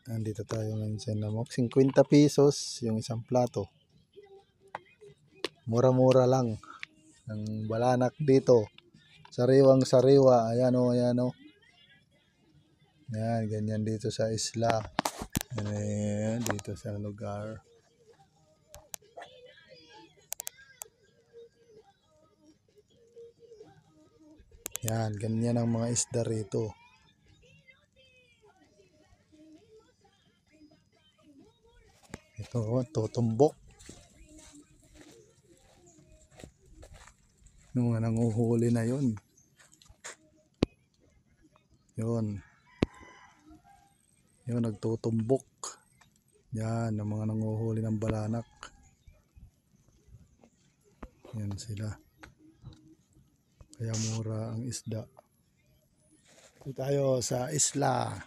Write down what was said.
Andito tayo ngayon sa Namok. 50 pesos yung isang plato. Mura-mura lang. Ang balanak dito. Sariwang sariwa. Ayan o, ayan o. Ayan, ganyan dito sa isla. Ayan, dito sa lugar. Yan, ganyan ang mga isda rito. Ito, tutumbok. Yung mga nanguhuli na yun. Yun. Yun, nagtutumbok. Yan, ang mga nanguhuli ng balanak. Yan sila. Kaya mura ang isda. Ito tayo sa isla.